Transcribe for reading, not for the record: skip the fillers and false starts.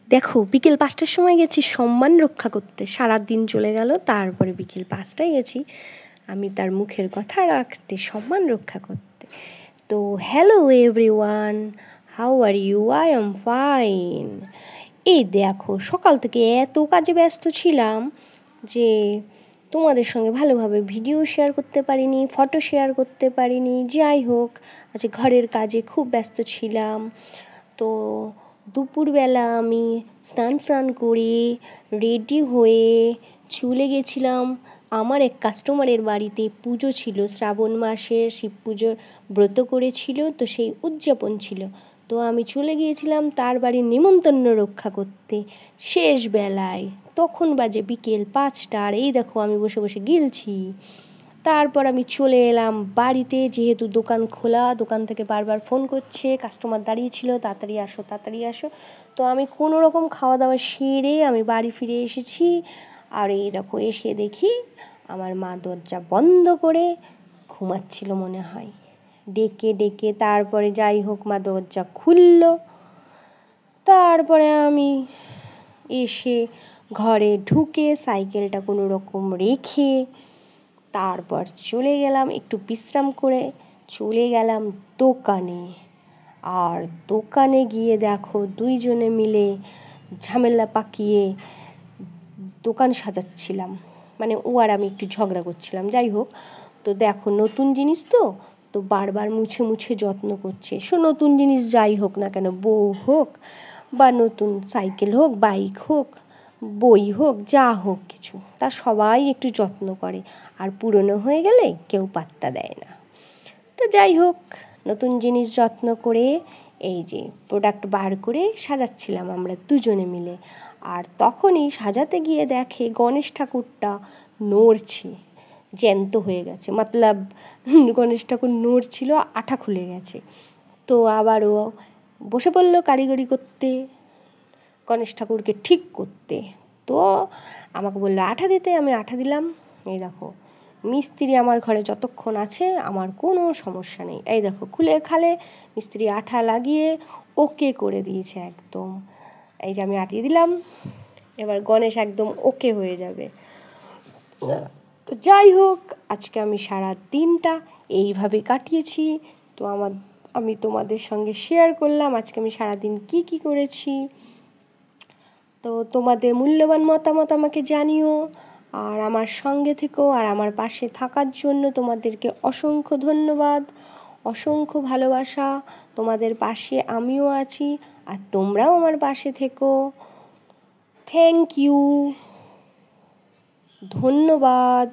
দেখো বিকেল ৫টার সময় গেছি সম্মান রক্ষা করতে, সারাদিন চলে গেল, তারপরে বিকেল ৫টায় গেছি আমি তার মুখের কথা রাখতে, সম্মান রক্ষা করতে। তো hello everyone, how are you? I am fine. এই দেখো সকাল থেকে এত কাজে ব্যস্ত ছিলাম যে তোমাদের সঙ্গে ভালোভাবে ভিডিও শেয়ার করতে পারিনি, ফটো শেয়ার করতে পারিনি। যাই হোক, আজকে ঘরের কাজে খুব ব্যস্ত ছিলাম। তো দুপুরবেলা আমি স্নান করে রেডি হয়ে চলে গেছিলাম আমার এক কাস্টমারের বাড়িতে। পুজো ছিল, শ্রাবণ মাসে শিব পুজোর ব্রত করেছিল, তো সেই উদযাপন ছিল। তো আমি চলে গিয়েছিলাম তার বাড়ির নিমন্ত্রণ রক্ষা করতে শেষ বেলায়। তখন বাজে বিকেল ৫টা, আর এই দেখো আমি বসে বসে গিলছি। তারপর আমি চলে এলাম বাড়িতে, যেহেতু দোকান খোলা, দোকান থেকে বারবার ফোন করছে, কাস্টমার দাঁড়িয়ে ছিল, তাড়াতাড়ি আসো তাড়াতাড়ি আসো। তো আমি কোনো রকম খাওয়া দাওয়া সেরে আমি বাড়ি ফিরে এসেছি। আর এই দেখো এসে দেখি আমার মা দরজা বন্ধ করে ঘুমাচ্ছিল মনে হয়। ডেকে ডেকে তারপরে যাই হোক মা দরজা খুলল। তারপরে আমি এসে ঘরে ঢুকে সাইকেলটা কোনো রকম রেখে তারপর চলে গেলাম, একটু বিশ্রাম করে চলে গেলাম দোকানে। আর দোকানে গিয়ে দেখো দুইজনে মিলে ঝামেলা পাকিয়ে দোকান সাজাচ্ছিলাম, মানে ও আর আমি একটু ঝগড়া করছিলাম। যাই হোক, তো দেখো নতুন জিনিস তো তো বারবার মুছে মুছে যত্ন করছে। নতুন জিনিস যাই হোক না কেন, বউ হোক বা নতুন সাইকেল হোক, বাইক হোক, বই হোক, যা হোক কিছু, তা সবাই একটু যত্ন করে। আর পুরনো হয়ে গেলে কেউ পাত্তা দেয় না। তো যাই হোক, নতুন জিনিস যত্ন করে এই যে প্রোডাক্ট বার করে সাজাচ্ছিলাম আমরা দুজনে মিলে। আর তখনই সাজাতে গিয়ে দেখে গণেশ ঠাকুরটা নড়ছে, জ্যান্ত হয়ে গেছে, মতলব গণেশ ঠাকুর নড়ছিল, আঠা খুলে গেছে। তো আবারও বসে পড়লো কারিগরি করতে, গণেশ ঠাকুরকে ঠিক করতে। তো আমাকে বললো আঠা দিতে, আমি আঠা দিলাম। এই দেখো মিস্ত্রি আমার ঘরে যতক্ষণ আছে আমার কোনো সমস্যা নেই। এই দেখো খুলে খালে মিস্ত্রি আঠা লাগিয়ে ওকে করে দিয়েছে একদম। এই যে আমি আটিয়ে দিলাম, এবার গণেশ একদম ওকে হয়ে যাবে। তো যাই হোক, আজকে আমি সারা দিনটা এইভাবে কাটিয়েছি। তো আমি তোমাদের সঙ্গে শেয়ার করলাম আজকে আমি সারাদিন কি করেছি। তো তোমাদের মূল্যবান মতামত আমাকে জানিও, আর আমার সঙ্গে থেকো, আর আমার পাশে থাকার জন্য তোমাদেরকে অসংখ্য ধন্যবাদ, অসংখ্য ভালোবাসা। তোমাদের পাশে আমিও আছি, আর তোমরাও আমার পাশে থেকো। থ্যাংক ইউ, ধন্যবাদ।